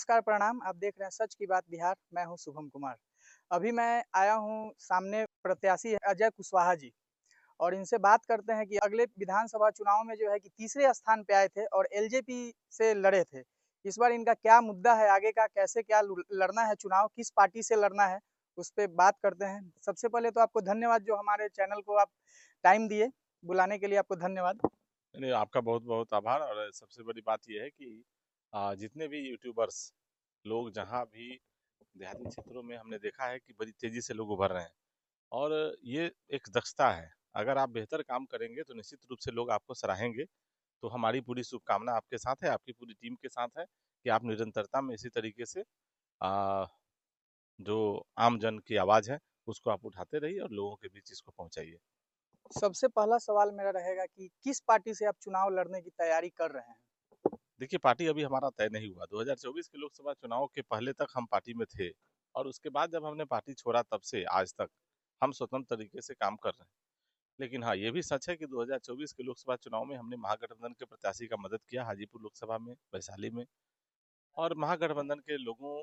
नमस्कार, प्रणाम। आप देख रहे हैं सच की बात बिहार, मैं हूँ शुभम कुमार। अभी मैं आया हूँ सामने प्रत्याशी है अजय कुशवाहा जी और इनसे बात करते हैं कि अगले विधानसभा चुनाव में जो है कि तीसरे स्थान पे आए थे और एलजेपी से लड़े थे। इस बार इनका क्या मुद्दा है आगे का, कैसे क्या लड़ना है चुनाव, किस पार्टी से लड़ना है, उस पे बात करते हैं। सबसे पहले तो आपको धन्यवाद जो हमारे चैनल को आप टाइम दिए, बुलाने के लिए आपको धन्यवाद। नहीं, आपका बहुत-बहुत आभार। और सबसे बड़ी बात ये है कि जितने भी यूट्यूबर्स लोग जहाँ भी देहाती क्षेत्रों में हमने देखा है कि बड़ी तेज़ी से लोग उभर रहे हैं और ये एक दक्षता है। अगर आप बेहतर काम करेंगे तो निश्चित रूप से लोग आपको सराहेंगे। तो हमारी पूरी शुभकामना आपके साथ है, आपकी पूरी टीम के साथ है कि आप निरंतरता में इसी तरीके से अ, जो आम जन की आवाज़ है, उसको आप उठाते रहिए और लोगों के बीच इसको पहुँचाइए। सबसे पहला सवाल मेरा रहेगा कि किस पार्टी से आप चुनाव लड़ने की तैयारी कर रहे हैं? देखिए, पार्टी अभी हमारा तय नहीं हुआ। 2024 के लोकसभा चुनाव के पहले तक हम पार्टी में थे और उसके बाद जब हमने पार्टी छोड़ा तब से आज तक हम स्वतंत्र तरीके से काम कर रहे हैं। लेकिन हाँ, ये भी सच है कि 2024 के लोकसभा चुनाव में हमने महागठबंधन के प्रत्याशी का मदद किया हाजीपुर लोकसभा में, वैशाली में। और महागठबंधन के लोगों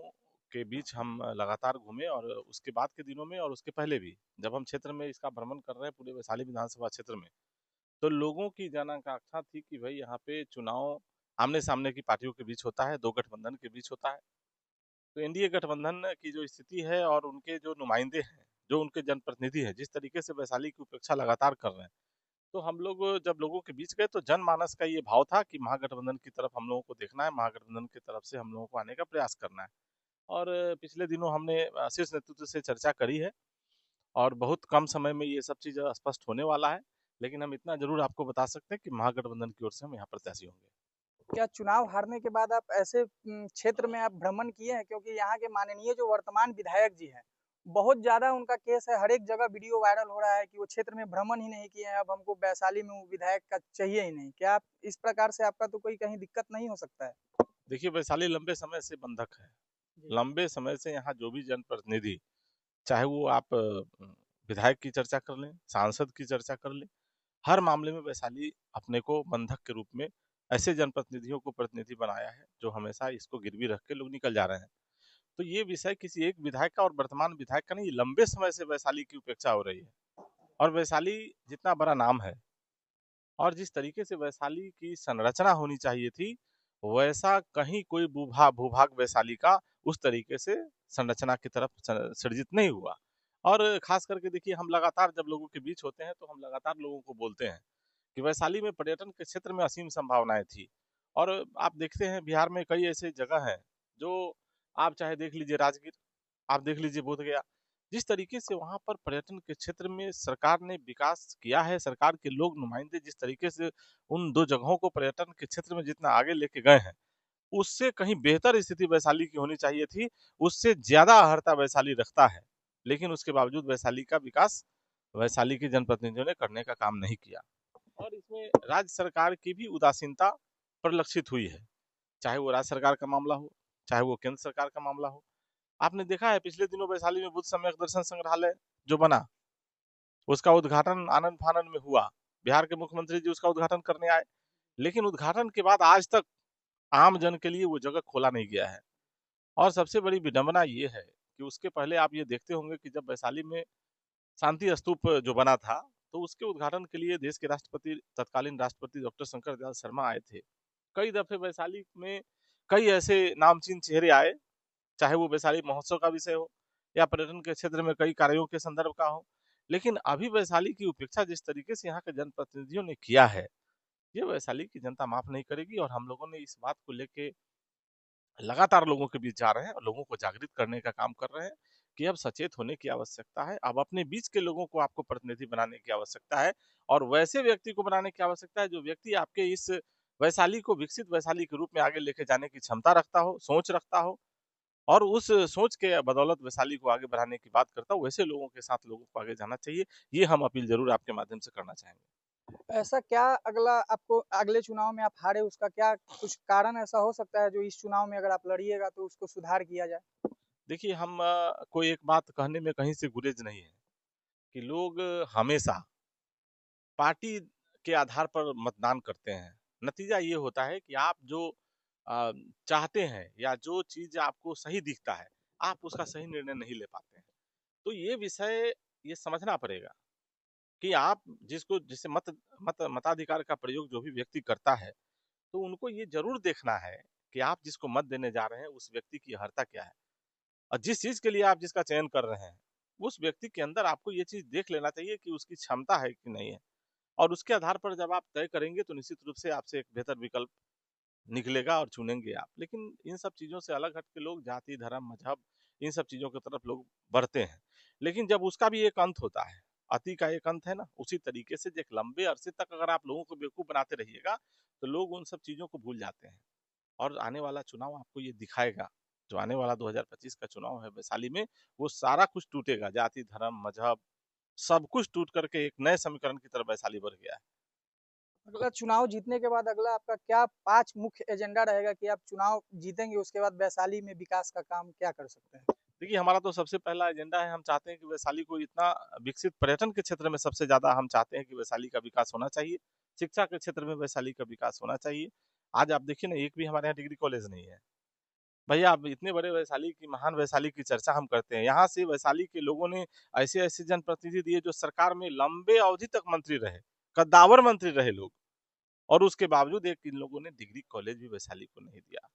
के बीच हम लगातार घूमे और उसके बाद के दिनों में और उसके पहले भी जब हम क्षेत्र में इसका भ्रमण कर रहे हैं पूरे वैशाली विधानसभा क्षेत्र में, तो लोगों की जन आकांक्षा थी कि भाई यहाँ पे चुनाव आमने-सामने की पार्टियों के बीच होता है, 2 गठबंधन के बीच होता है। तो एनडीए गठबंधन की जो स्थिति है और उनके जो नुमाइंदे हैं, जो उनके जनप्रतिनिधि हैं, जिस तरीके से वैशाली की उपेक्षा लगातार कर रहे हैं, तो हम लोग जब लोगों के बीच गए तो जनमानस का ये भाव था कि महागठबंधन की तरफ हम लोगों को देखना है, महागठबंधन की तरफ से हम लोगों को आने का प्रयास करना है। और पिछले दिनों हमने शीर्ष नेतृत्व से चर्चा करी है और बहुत कम समय में ये सब चीज़ स्पष्ट होने वाला है। लेकिन हम इतना ज़रूर आपको बता सकते हैं कि महागठबंधन की ओर से हम यहाँ प्रत्याशी होंगे। क्या चुनाव हारने के बाद आप ऐसे क्षेत्र में आप भ्रमण किए हैं? क्योंकि यहाँ के माननीय जो वर्तमान विधायक जी हैं, बहुत ज़्यादा उनका केस है, हर एक जगह वीडियो वायरल हो रहा है कि वो क्षेत्र में भ्रमण ही नहीं किए हैं, अब हमको वैशाली में वो विधायक का चाहिए ही नहीं। क्या आप इस प्रकार से आपका तो कोई कहीं दिक्कत नहीं हो सकता है? देखिए, वैशाली लंबे समय से बंधक है। जी। लंबे समय से यहाँ जो भी जनप्रतिनिधि, चाहे वो आप विधायक की चर्चा कर लें, सांसद की चर्चा कर लें, हर मामले में वैशाली अपने को बंधक के रूप में ऐसे जनप्रतिनिधियों को प्रतिनिधि बनाया है, जो हमेशा इसको गिरवी रख के लोग निकल जा रहे हैं। तो ये विषय किसी एक विधायक का और वर्तमान विधायक का नहीं, ये लंबे समय से वैशाली की उपेक्षा हो रही है। और वैशाली जितना बड़ा नाम है और जिस तरीके से वैशाली की संरचना होनी चाहिए थी, वैसा कहीं कोई भूभाग वैशाली का उस तरीके से संरचना की तरफ सृजित नहीं हुआ। और खास करके देखिए, हम लगातार जब लोगों के बीच होते हैं तो हम लगातार लोगों को बोलते हैं कि वैशाली में पर्यटन के क्षेत्र में असीम संभावनाएं थी। और आप देखते हैं बिहार में कई ऐसे जगह हैं जो, आप चाहे देख लीजिए राजगीर, आप देख लीजिए बोधगया, जिस तरीके से वहाँ पर पर्यटन के क्षेत्र में सरकार ने विकास किया है, सरकार के लोग नुमाइंदे जिस तरीके से उन 2 जगहों को पर्यटन के क्षेत्र में जितना आगे लेके गए हैं, उससे कहीं बेहतर स्थिति वैशाली की होनी चाहिए थी, उससे ज़्यादा अर्हता वैशाली रखता है। लेकिन उसके बावजूद वैशाली का विकास वैशाली के जनप्रतिनिधियों ने करने का काम नहीं किया। और इसमें राज्य सरकार की भी उदासीनता परिलक्षित हुई है, चाहे वो राज्य सरकार का मामला हो, चाहे वो केंद्र सरकार का मामला हो। आपने देखा है पिछले दिनों वैशाली में बुद्ध सम्यक दर्शन संग्रहालय जो बना, उसका उद्घाटन आनंद फानन में हुआ। बिहार के मुख्यमंत्री जी उसका उद्घाटन करने आए, लेकिन उद्घाटन के बाद आज तक आम जन के लिए वो जगह खोला नहीं गया है। और सबसे बड़ी विडंबना ये है कि उसके पहले आप ये देखते होंगे कि जब वैशाली में शांति स्तूप जो बना था, तो उसके उद्घाटन के लिए देश के राष्ट्रपति, तत्कालीन राष्ट्रपति डॉक्टर शंकर दयाल शर्मा आए थे। कई दफे वैशाली में कई ऐसे नामचीन चेहरे आए, चाहे वो वैशाली महोत्सव का विषय हो या पर्यटन के क्षेत्र में कई कार्यों के संदर्भ का हो। लेकिन अभी वैशाली की उपेक्षा जिस तरीके से यहाँ के जनप्रतिनिधियों ने किया है, ये वैशाली की जनता माफ नहीं करेगी। और हम लोगों ने इस बात को लेके लगातार लोगों के बीच जा रहे हैं और लोगों को जागृत करने का काम कर रहे हैं कि अब सचेत होने की आवश्यकता है। अब अपने बीच के लोगों को आपको प्रतिनिधि बनाने की आवश्यकता है और वैसे व्यक्ति को बनाने की आवश्यकता है जो व्यक्ति आपके इस वैशाली को विकसित वैशाली के रूप में आगे लेके जाने की क्षमता रखता हो, सोच रखता हो और उस सोच के बदौलत वैशाली को आगे बढ़ाने की बात करता हूँ। वैसे लोगों के साथ लोगों को आगे जाना चाहिए। ये हम अपील ज़रूर आपके माध्यम से करना चाहेंगे। ऐसा क्या अगला आपको अगले चुनाव में आप हारे उसका क्या कुछ कारण ऐसा हो सकता है जो इस चुनाव में अगर आप लड़िएगा तो उसको सुधार किया जाए? देखिए, हम कोई एक बात कहने में कहीं से गुरेज नहीं है कि लोग हमेशा पार्टी के आधार पर मतदान करते हैं। नतीजा ये होता है कि आप जो अ, चाहते हैं या जो चीज़ आपको सही दिखता है, आप उसका सही निर्णय नहीं ले पाते हैं। तो ये विषय ये समझना पड़ेगा कि आप जिससे मताधिकार का प्रयोग जो भी व्यक्ति करता है, तो उनको ये ज़रूर देखना है कि आप जिसको मत देने जा रहे हैं, उस व्यक्ति की अर्हता क्या है? और जिस चीज़ के लिए आप जिसका चयन कर रहे हैं, उस व्यक्ति के अंदर आपको ये चीज़ देख लेना चाहिए कि उसकी क्षमता है कि नहीं है। और उसके आधार पर जब आप तय करेंगे तो निश्चित रूप से आपसे एक बेहतर विकल्प निकलेगा और चुनेंगे आप। लेकिन इन सब चीज़ों से अलग हट के लोग जाति, धर्म, मज़हब इन सब चीज़ों की तरफ लोग बढ़ते हैं। लेकिन जब उसका भी एक अंत होता है, अति का एक अंत है ना, उसी तरीके से एक लंबे अरसे तक अगर आप लोगों को बेवकूफ़ बनाते रहिएगा, तो लोग उन सब चीज़ों को भूल जाते हैं। और आने वाला चुनाव आपको ये दिखाएगा, जो आने वाला 2025 का चुनाव है वैशाली में, वो सारा कुछ टूटेगा, जाति, धर्म, मज़हब सब कुछ टूट करके एक नए समीकरण की तरफ वैशाली बढ़ गया है। अगला चुनाव जीतने के बाद अगला आपका क्या 5 मुख्य एजेंडा रहेगा कि आप चुनाव जीतेंगे, उसके बाद वैशाली में विकास का काम क्या कर सकते हैं? देखिए, हमारा तो सबसे पहला एजेंडा है, हम चाहते हैं कि वैशाली को इतना विकसित पर्यटन के क्षेत्र में सबसे ज़्यादा हम चाहते हैं कि वैशाली का विकास होना चाहिए। शिक्षा के क्षेत्र में वैशाली का विकास होना चाहिए। आज आप देखिए ना, एक भी हमारे यहाँ डिग्री कॉलेज नहीं है। भैया आप इतने बड़े वैशाली की महान वैशाली की चर्चा हम करते हैं। यहाँ से वैशाली के लोगों ने ऐसे-ऐसे जनप्रतिनिधि दिए जो सरकार में लंबे अवधि तक मंत्री रहे, कद्दावर मंत्री रहे लोग। और उसके बावजूद एक इन लोगों ने डिग्री कॉलेज भी वैशाली को नहीं दिया।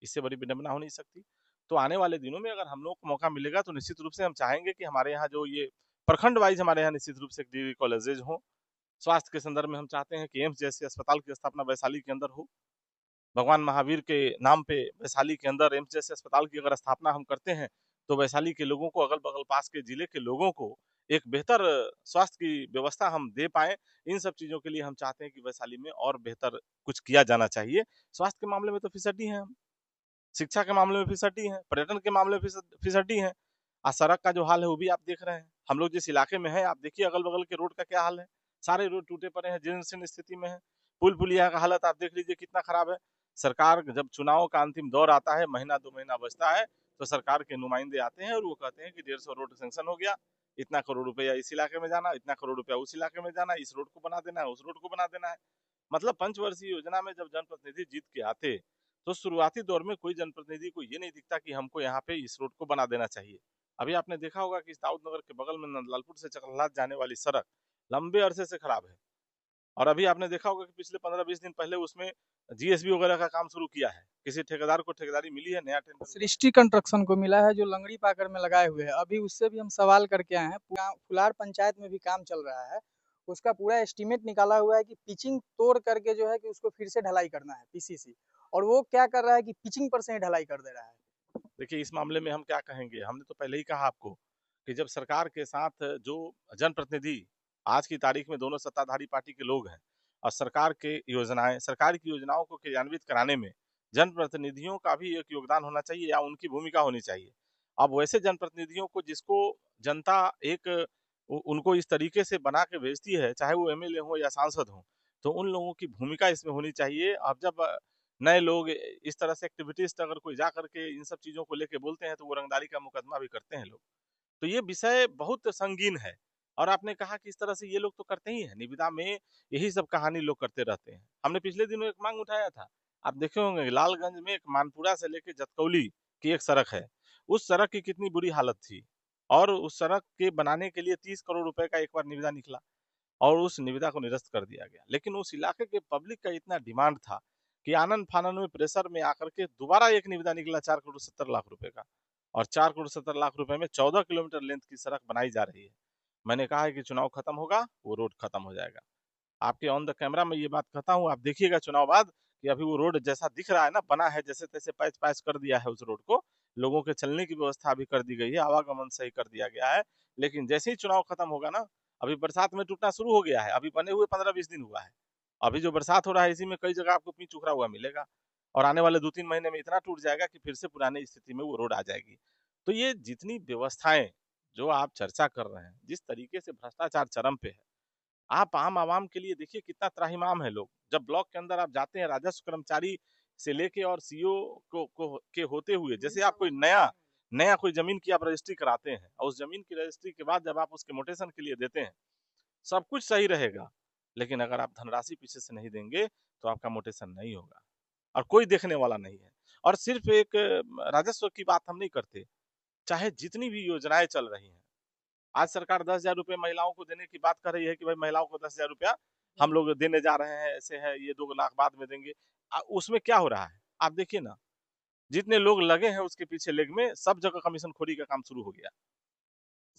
इससे बड़ी विडंबना हो नहीं सकती। तो आने वाले दिनों में अगर हम लोगों को मौका मिलेगा तो निश्चित रूप से हम चाहेंगे कि हमारे यहाँ जो ये प्रखंड वाइज़ हमारे यहाँ निश्चित रूप से डिग्री कॉलेजेज हों। स्वास्थ्य के संदर्भ में हम चाहते हैं कि एम्स जैसे अस्पताल की स्थापना वैशाली के अंदर हो। भगवान महावीर के नाम पे वैशाली के अंदर एम्स जैसे अस्पताल की अगर स्थापना हम करते हैं, तो वैशाली के लोगों को, अगल-बगल पास के जिले के लोगों को एक बेहतर स्वास्थ्य की व्यवस्था हम दे पाएँ। इन सब चीज़ों के लिए हम चाहते हैं कि वैशाली में और बेहतर कुछ किया जाना चाहिए। स्वास्थ्य के मामले में तो फिसड्डी हैं हम, शिक्षा के मामले में फिसड्डी हैं, पर्यटन के मामले में फिसड्डी हैं। सड़क का जो हाल है वो भी आप देख रहे हैं। हम लोग जिस इलाके में हैं, आप देखिए अगल-बगल के रोड का क्या हाल है। सारे रोड टूटे पड़े हैं, जीर्ण-शीर्ण स्थिति में हैं। पुल-पुलिया का हालत आप देख लीजिए कितना खराब है। सरकार जब चुनाव का अंतिम दौर आता है, महीना 2 महीना बचता है, तो सरकार के नुमाइंदे आते हैं और वो कहते हैं कि 150 रोड सैंक्शन हो गया, इतना करोड़ रुपया इस इलाके में जाना, इतना करोड़ रुपया उस इलाके में जाना, इस रोड को बना देना है, उस रोड को बना देना है। मतलब पंचवर्षीय योजना में जब जनप्रतिनिधि जीत के आते, तो शुरुआती दौर में कोई जनप्रतिनिधि को ये नहीं दिखता कि हमको यहाँ पे इस रोड को बना देना चाहिए। अभी आपने देखा होगा कि दाऊद नगर के बगल में नंदलालपुर से चकरहाट जाने वाली सड़क लंबे अरसे से खराब है। और अभी आपने देखा होगा कि पिछले 15-20 दिन पहले उसमें जीएसबी वगैरह का काम शुरू किया है। किसी ठेकेदार को ठेकेदारी मिली है, नया टेंडर हुआ है। सृष्टि कंस्ट्रक्शन को मिला है जो लंगड़ी पाकर में लगाए हुए हैं। अभी उससे भी हम सवाल करके आए हैं। फुलार पंचायत में भी काम चल रहा है। उसका पूरा एस्टीमेट निकाला हुआ है कि पिचिंग तोड़ करके जो है कि उसको फिर से ढलाई करना है पीसीसी, और वो क्या कर रहा है कि पिचिंग पर से ही ढलाई कर दे रहा है। देखिए, इस मामले में हम क्या कहेंगे, हमने तो पहले ही कहा आपको कि जब सरकार के साथ जो जनप्रतिनिधि आज की तारीख में दोनों सत्ताधारी पार्टी के लोग हैं और सरकार की योजनाओं को क्रियान्वित कराने में जनप्रतिनिधियों का भी एक योगदान होना चाहिए या उनकी भूमिका होनी चाहिए। अब वैसे जनप्रतिनिधियों को जिसको जनता एक उनको इस तरीके से बना के भेजती है, चाहे वो एमएलए हो या सांसद हो, तो उन लोगों की भूमिका इसमें होनी चाहिए। अब जब नए लोग इस तरह से एक्टिविटीज अगर कोई जा करके इन सब चीज़ों को लेके बोलते हैं, तो वो रंगदारी का मुकदमा भी करते हैं लोग। तो ये विषय बहुत संगीन है। और आपने कहा कि इस तरह से ये लोग तो करते ही हैं, निविदा में यही सब कहानी लोग करते रहते हैं। हमने पिछले दिनों एक मांग उठाया था, आप देखे होंगे लालगंज में एक मानपुरा से लेके जतकौली की एक सड़क है, उस सड़क की कितनी बुरी हालत थी। और उस सड़क के बनाने के लिए 30 करोड़ रुपए का एक बार निविदा निकला और उस निविदा को निरस्त कर दिया गया। लेकिन उस इलाके के पब्लिक का इतना डिमांड था कि आनन-फानन में प्रेशर में आकर के दोबारा एक निविदा निकला 4 करोड़ 70 लाख रुपए का। और 4 करोड़ 70 लाख रुपए में 14 किलोमीटर लेंथ की सड़क बनाई जा रही है। मैंने कहा है कि चुनाव खत्म होगा, वो रोड खत्म हो जाएगा। आपके ऑन द कैमरा में ये बात कहता हूँ, आप देखिएगा चुनाव बाद कि अभी वो रोड जैसा दिख रहा है ना, बना है जैसे-तैसे पैच-पैच कर दिया है उस रोड को। लोगों के चलने की व्यवस्था अभी कर दी गई है, आवागमन सही कर दिया गया है। लेकिन जैसे ही चुनाव खत्म होगा ना, अभी बरसात में टूटना शुरू हो गया है, अभी बने हुए 15-20 दिन हुआ है। अभी जो बरसात हो रहा है इसी में कई जगह आपको पिच उखड़ा हुआ मिलेगा और आने वाले 2-3 महीने में इतना टूट जाएगा कि फिर से पुरानी स्थिति में वो रोड आ जाएगी। तो ये जितनी व्यवस्थाएँ जो आप चर्चा कर रहे हैं, जिस तरीके से भ्रष्टाचार चरम पे है, आप आम आवाम के लिए देखिए कितना त्राहिमाम है लोग। जब ब्लॉक के अंदर आप जाते हैं, राजस्व कर्मचारी से लेके और सीईओ के होते हुए, जैसे आप कोई नया नया कोई जमीन की आप रजिस्ट्री कराते हैं और उस जमीन की रजिस्ट्री के बाद जब आप उसके मोटेशन के लिए देते हैं, सब कुछ सही रहेगा। लेकिन अगर आप धनराशि पीछे से नहीं देंगे, तो आपका मोटेशन नहीं होगा। और कोई देखने वाला नहीं है। और सिर्फ एक राजस्व की बात हम नहीं करते, चाहे जितनी भी योजनाएं चल रही हैं, आज सरकार 10,000 रुपए महिलाओं को देने की बात कर रही है कि भाई महिलाओं को 10,000 रुपया हम लोग देने जा रहे हैं, ऐसे है, ये 2 लाख बाद में देंगे। उसमें क्या हो रहा है आप देखिए ना, जितने लोग लगे हैं उसके पीछे लेग में सब जगह कमीशन खोरी का काम शुरू हो गया।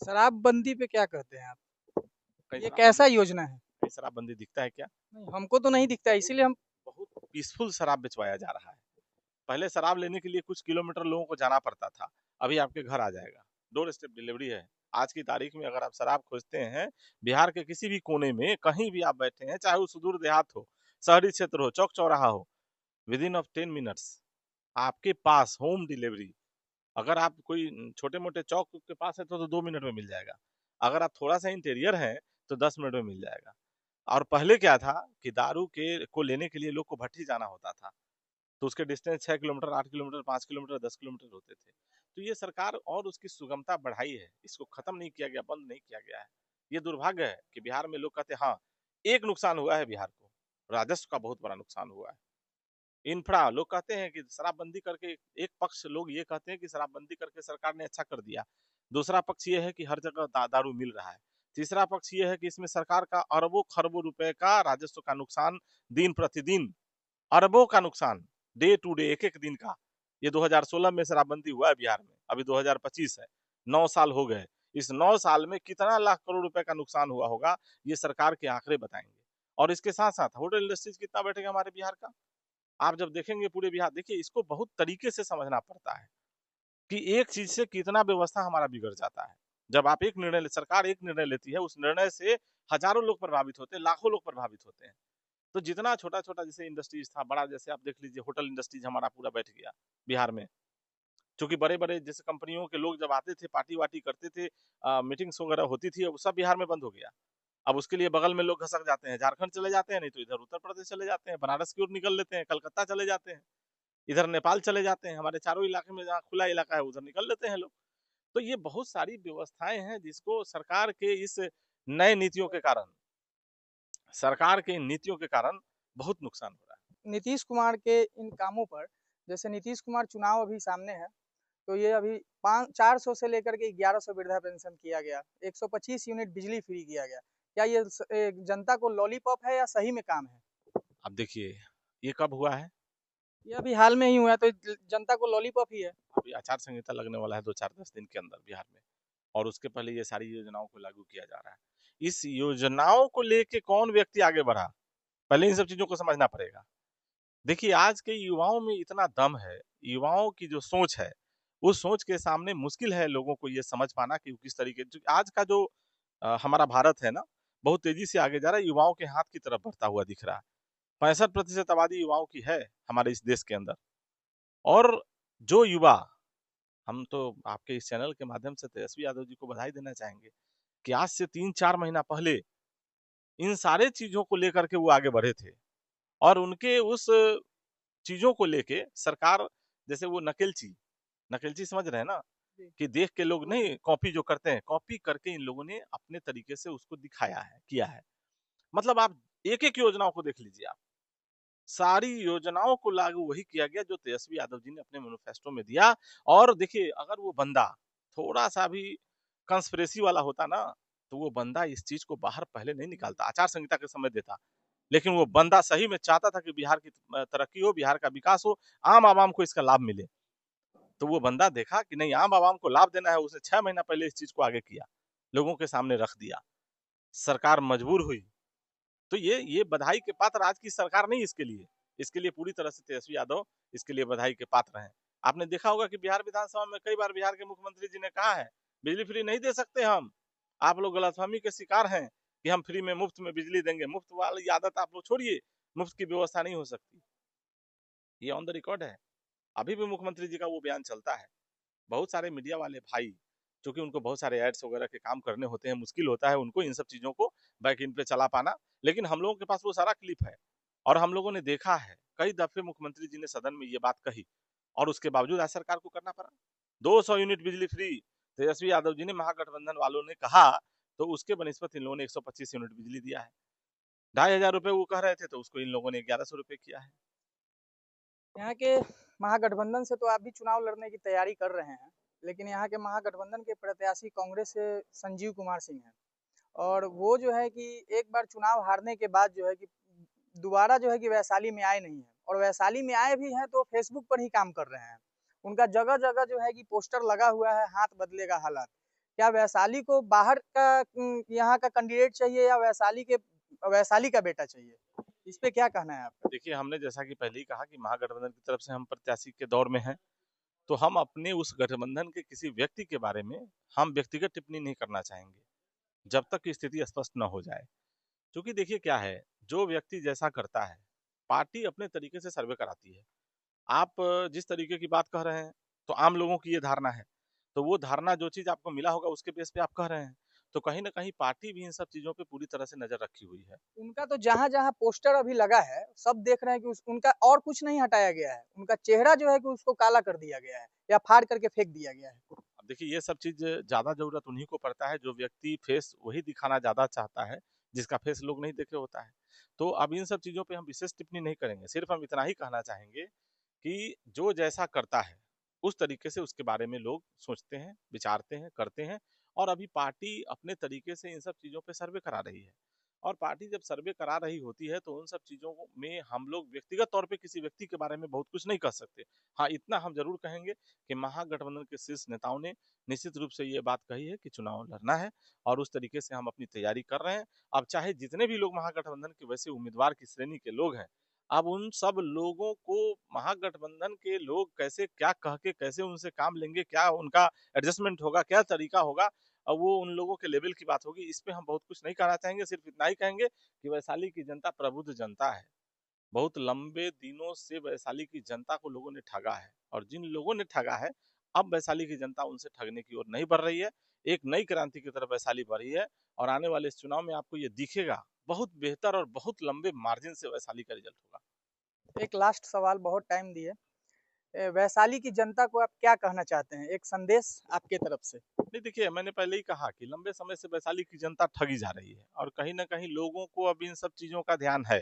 शराबबंदी पे क्या कहते हैं आप? कहीं ये शराबबंदी, कैसा योजना है? कहीं शराबबंदी दिखता है क्या? नहीं, हमको तो नहीं दिखता है, इसीलिए हम बहुत पीसफुल शराब बेचवाया जा रहा है। पहले शराब लेने के लिए कुछ किलोमीटर लोगों को जाना पड़ता था, अभी आपके घर आ जाएगा, डोर स्टेप डिलीवरी है। आज की तारीख में अगर आप शराब खोजते हैं बिहार के किसी भी कोने में, कहीं भी आप बैठे हैं, चाहे वो सुदूर देहात हो, शहरी क्षेत्र हो, चौक चौराहा हो, विद इन ऑफ 10 मिनट्स आपके पास होम डिलीवरी। अगर आप कोई छोटे मोटे चौक के पास है तो 2 मिनट में मिल जाएगा, अगर आप थोड़ा सा इंटीरियर है तो 10 मिनट में मिल जाएगा। और पहले क्या था कि दारू के को लेने के लिए लोग को भट्टी जाना होता था, तो उसके distance 6 kilometre, 8 kilometre, 5 kilometre, 10 kilometre होते थे। तो ये सरकार और उसकी सुगमता बढ़ाई है, इसको खत्म नहीं किया गया, बंद नहीं किया गया है। ये दुर्भाग्य है कि बिहार में लोग कहते हैं हाँ, एक नुकसान हुआ है बिहार को, राजस्व का बहुत बड़ा नुकसान हुआ है। इंफ्रा, लोग कहते हैं कि शराबबंदी करके, एक पक्ष लोग ये कहते हैं कि शराबबंदी करके सरकार ने अच्छा कर दिया, दूसरा पक्ष ये है कि हर जगह दारू मिल रहा है, तीसरा पक्ष ये है कि इसमें सरकार का अरबों खरबों रुपए का राजस्व का नुकसान, दिन प्रतिदिन अरबों का नुकसान, डे टू डे, एक एक दिन का। ये 2016 में शराबबंदी हुआ है बिहार में, अभी 2025 है, 9 साल हो गए। इस 9 साल में कितना लाख करोड़ रुपए का नुकसान हुआ होगा, ये सरकार के आंकड़े बताएंगे। और इसके साथ साथ होटल इंडस्ट्रीज कितना बैठेगा हमारे बिहार का, आप जब देखेंगे पूरे बिहार, देखिए इसको बहुत तरीके से समझना पड़ता है कि एक चीज से कितना व्यवस्था हमारा बिगड़ जाता है। जब आप एक निर्णय, सरकार एक निर्णय लेती है, उस निर्णय से हजारों लोग प्रभावित होते हैं, लाखों लोग प्रभावित होते हैं। तो जितना छोटा छोटा जैसे इंडस्ट्रीज था, बड़ा जैसे आप देख लीजिए होटल इंडस्ट्रीज हमारा पूरा बैठ गया बिहार में, क्योंकि बड़े बड़े जैसे कंपनियों के लोग जब आते थे, पार्टी वार्टी करते थे, मीटिंग्स वगैरह होती थी, अब सब बिहार में बंद हो गया। अब उसके लिए बगल में लोग घसक जाते हैं, झारखंड चले जाते हैं, नहीं तो इधर उत्तर प्रदेश चले जाते हैं, बनारस की ओर निकल लेते हैं, कलकत्ता चले जाते हैं, इधर नेपाल चले जाते हैं, हमारे चारों इलाके में जहाँ खुला इलाका है उधर निकल लेते हैं लोग। तो ये बहुत सारी व्यवस्थाएं हैं जिसको सरकार के इस नए नीतियों के कारण, सरकार के इन नीतियों के कारण बहुत नुकसान हो रहा है। नीतीश कुमार के इन कामों पर, जैसे नीतीश कुमार चुनाव अभी सामने है, तो ये अभी 400 से लेकर के 1100 वृद्धा पेंशन किया गया, 125 यूनिट बिजली फ्री किया गया। क्या ये जनता को लॉलीपॉप है या सही में काम है? अब देखिए, ये कब हुआ है? ये अभी हाल में ही हुआ है, तो जनता को लॉलीपॉप ही है। अभी आचार संहिता लगने वाला है 2-4-10 दिन के अंदर बिहार में, और उसके पहले ये सारी योजनाओं को लागू किया जा रहा है। इस योजनाओं को लेके कौन व्यक्ति आगे बढ़ा, पहले इन सब चीजों को समझना पड़ेगा। देखिए आज के युवाओं में इतना दम है, युवाओं की जो सोच है, उस सोच के सामने मुश्किल है लोगों को ये समझ पाना कि किस तरीके, आज का जो हमारा भारत है ना, बहुत तेजी से आगे जा रहा है, युवाओं के हाथ की तरफ बढ़ता हुआ दिख रहा है। 65% आबादी युवाओं की है हमारे इस देश के अंदर। और जो युवा, हम तो आपके इस चैनल के माध्यम से तेजस्वी यादव जी को बधाई देना चाहेंगे कि आज से 3-4 महीना पहले इन सारे चीजों को लेकर के वो आगे बढ़े थे, और उनके उस चीजों को लेके सरकार, जैसे वो नकेलची, नकेलची समझ रहे हैं ना, कि देख के लोग नहीं कॉपी जो करते हैं, कॉपी करके इन लोगों ने अपने तरीके से उसको दिखाया है, किया है। मतलब आप एक एक योजनाओं को देख लीजिए, आप सारी योजनाओं को लागू वही किया गया जो तेजस्वी यादव जी ने अपने मैनिफेस्टो में दिया। और देखिए अगर वो बंदा थोड़ा सा भी कंस्पिरेसी वाला होता ना, तो वो बंदा इस चीज को बाहर पहले नहीं निकालता, आचार संहिता के समय देता। लेकिन वो बंदा सही में चाहता था कि बिहार की तरक्की हो, बिहार का विकास हो, आम आवाम को इसका लाभ मिले। तो वो बंदा देखा कि नहीं, आम आवाम को लाभ देना है, उसने 6 महीना पहले इस चीज को आगे किया, लोगों के सामने रख दिया, सरकार मजबूर हुई। तो ये बधाई के पात्र आज की सरकार नहीं, इसके लिए पूरी तरह से तेजस्वी यादव इसके लिए बधाई के पात्र हैं। आपने देखा होगा कि बिहार विधानसभा में कई बार बिहार के मुख्यमंत्री जी ने कहा है बिजली फ्री नहीं दे सकते हम, आप लोग गलतफहमी के शिकार हैं कि हम फ्री में मुफ्त में बिजली देंगे, मुफ्त वाली आदत आप लोग छोड़िए, मुफ्त की व्यवस्था नहीं हो सकती। ये ऑन द रिकॉर्ड है, अभी भी मुख्यमंत्री जी का वो बयान चलता है। बहुत सारे मीडिया वाले भाई, क्योंकि उनको बहुत सारे एड्स वगैरह के काम करने होते हैं, मुश्किल होता है उनको इन सब चीजों को बैक इन पे चला पाना, लेकिन हम लोगों के पास वो सारा क्लिप है, और हम लोगों ने देखा है कई दफे मुख्यमंत्री जी ने सदन में ये बात कही, और उसके बावजूद आज सरकार को करना पड़ा। 200 यूनिट बिजली फ्री तेजस्वी यादव जी ने महागठबंधन वालों ने कहा, तो उसके बनस्पत इन लोगों ने 125 यूनिट बिजली दिया है। 2,500 रुपए वो कह रहे थे, तो उसको इन लोगों ने 1,100 रुपए किया है। यहाँ के महागठबंधन से तो आप भी चुनाव लड़ने की तैयारी कर रहे हैं, लेकिन यहाँ के महागठबंधन के प्रत्याशी कांग्रेस से संजीव कुमार सिंह हैं और वो जो है कि एक बार चुनाव हारने के बाद जो है कि दोबारा जो है कि वैशाली में आए नहीं हैं और वैशाली में आए भी हैं तो फेसबुक पर ही काम कर रहे हैं। उनका जगह-जगह जो है कि पोस्टर लगा हुआ है, हाथ बदलेगा हालात। क्या वैशाली को बाहर का यहाँ का कैंडिडेट चाहिए या वैशाली का बेटा चाहिए? इस पे क्या कहना है आपका? देखिए, हमने जैसा कि पहले ही कहा कि महागठबंधन की तरफ से हम प्रत्याशी के दौर में हैं, तो हम अपने उस गठबंधन के किसी व्यक्ति के बारे में हम व्यक्तिगत टिप्पणी नहीं करना चाहेंगे, जब तक कि स्थिति स्पष्ट न हो जाए। क्योंकि देखिए क्या है, जो व्यक्ति जैसा करता है, पार्टी अपने तरीके से सर्वे कराती है। आप जिस तरीके की बात कह रहे हैं, तो आम लोगों की ये धारणा है। तो वो धारणा जो चीज़ आपको मिला होगा उसके बेस पे आप कह रहे हैं। तो कहीं न कहीं पार्टी भी इन सब चीज़ों पे पूरी तरह से नज़र रखी हुई है। उनका तो जहाँ-जहाँ पोस्टर अभी लगा है, सब देख रहे हैं कि उनका और कुछ नहीं हटाया गया है। उनका चेहरा जो है कि उसको काला कर दिया गया है या फाड़ करके फेंक दिया गया है। अब देखिए ये सब चीज़ ज़्यादा ज़रूरत उन्हीं को पड़ता है जो व्यक्ति फेस वही दिखाना ज़्यादा चाहता है, जिसका फेस लोग नहीं देखे होता है। तो अब इन सब चीज़ों पे हम विशेष टिप्पणी नहीं करेंगे, सिर्फ़ हम इतना ही कहना चाहेंगे कि जो जैसा करता है, उस तरीके से उसके बारे में लोग सोचते हैं, विचारते हैं, करते हैं और अभी पार्टी अपने तरीके से इन सब चीज़ों पे सर्वे करा रही है। और पार्टी जब सर्वे करा रही होती है तो उन सब चीज़ों में हम लोग व्यक्तिगत तौर पे किसी व्यक्ति के बारे में बहुत कुछ नहीं कह सकते। हाँ, इतना हम ज़रूर कहेंगे कि महागठबंधन के शीर्ष नेताओं ने निश्चित रूप से ये बात कही है कि चुनाव लड़ना है और उस तरीके से हम अपनी तैयारी कर रहे हैं। अब चाहे जितने भी लोग महागठबंधन के वैसे उम्मीदवार की श्रेणी के लोग हैं, अब उन सब लोगों को महागठबंधन के लोग कैसे क्या कह के कैसे उनसे काम लेंगे, क्या उनका एडजस्टमेंट होगा, क्या तरीका होगा, अब वो उन लोगों के लेवल की बात होगी। इस पे हम बहुत कुछ नहीं कहना चाहेंगे, सिर्फ इतना ही कहेंगे कि वैशाली की जनता प्रबुद्ध जनता है। बहुत लंबे दिनों से वैशाली की जनता को लोगों ने ठगा है और जिन लोगों ने ठगा है, अब वैशाली की जनता उनसे ठगने की ओर नहीं बढ़ रही है। एक नई क्रांति की तरफ वैशाली बढ़ रही है और आने वाले इस चुनाव में आपको ये दिखेगा, बहुत बेहतर और बहुत लंबे मार्जिन से वैशाली का रिजल्ट होगा। एक लास्ट सवाल, बहुत टाइम दिए। वैशाली की जनता को आप क्या कहना चाहते हैं? एक संदेश आपके तरफ से। नहीं देखिए, मैंने पहले ही कहा कि लंबे समय से वैशाली की जनता ठगी जा रही है और कहीं न कहीं लोगों को अब इन सब चीज़ों का ध्यान है।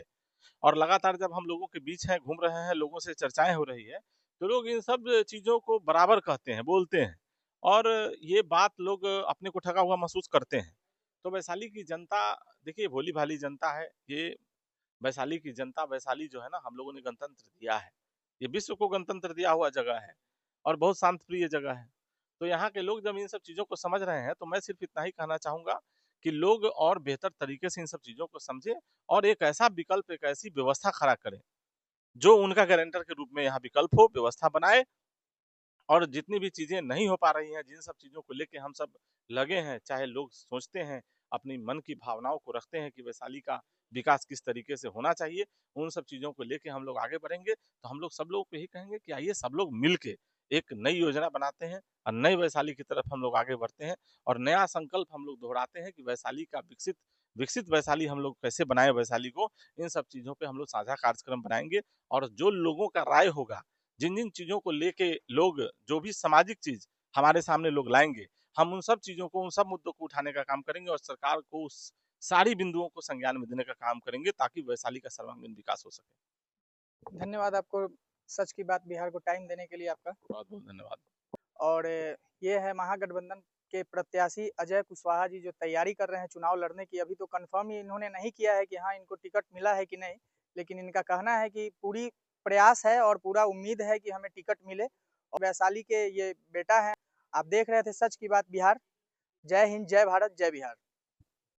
और लगातार जब हम लोगों के बीच हैं, घूम रहे हैं, लोगों से चर्चाएँ हो रही है, तो लोग इन सब चीज़ों को बराबर कहते हैं, बोलते हैं और ये बात लोग अपने को ठगा हुआ महसूस करते हैं। तो वैशाली की जनता देखिए भोली-भाली जनता है, ये वैशाली की जनता वैशाली जो है ना हम लोगों ने गणतंत्र दिया है। ये विश्व को गणतंत्र दिया हुआ जगह है और बहुत शांत प्रिय जगह है। तो यहाँ के लोग जब इन सब चीज़ों को समझ रहे हैं, तो मैं सिर्फ़ इतना ही कहना चाहूँगा कि लोग और बेहतर तरीके से इन सब चीज़ों को समझें और एक ऐसा विकल्प, एक ऐसी व्यवस्था खड़ा करें, जो उनका गारंटर के रूप में यहाँ विकल्प हो, व्यवस्था बनाए और जितनी भी चीज़ें नहीं हो पा रही हैं, जिन सब चीज़ों को लेके हम सब लगे हैं, चाहे लोग सोचते हैं, अपनी मन की भावनाओं को रखते हैं कि वैशाली का विकास किस तरीके से होना चाहिए, उन सब चीज़ों को लेके हम लोग आगे बढ़ेंगे। तो हम लोग सब लोगों को यही कहेंगे कि आइए सब लोग मिल के एक नई योजना बनाते हैं और नई वैशाली की तरफ हम लोग आगे बढ़ते हैं और नया संकल्प हम लोग दोहराते हैं कि वैशाली का विकसित विकसित वैशाली हम लोग कैसे बनाएँ वैशाली को, इन सब चीज़ों पे हम लोग साझा कार्यक्रम बनाएँगे और जो लोगों का राय होगा, जिन-जिन चीज़ों को लेके लोग जो भी सामाजिक चीज़ हमारे सामने लोग लाएँगे, हम उन सब चीज़ों को, उन सब मुद्दों को उठाने का काम करेंगे और सरकार को उस सारी बिंदुओं को संज्ञान में देने का काम करेंगे ताकि वैशाली का सर्वांगीण विकास हो सके। धन्यवाद आपको, सच की बात बिहार को टाइम देने के लिए आपका। बहुत-बहुत धन्यवाद। और ये है महागठबंधन के प्रत्याशी अजय कुशवाहा जी जो तैयारी कर रहे हैं चुनाव लड़ने की। अभी तो कन्फर्म ही इन्होंने नहीं किया है कि हाँ, इनको टिकट मिला है कि नहीं, लेकिन इनका कहना है कि पूरी प्रयास है और पूरा उम्मीद है कि हमें टिकट मिले और वैशाली के ये बेटा हैं। आप देख रहे थे सच की बात बिहार। जय हिंद, जय भारत, जय बिहार।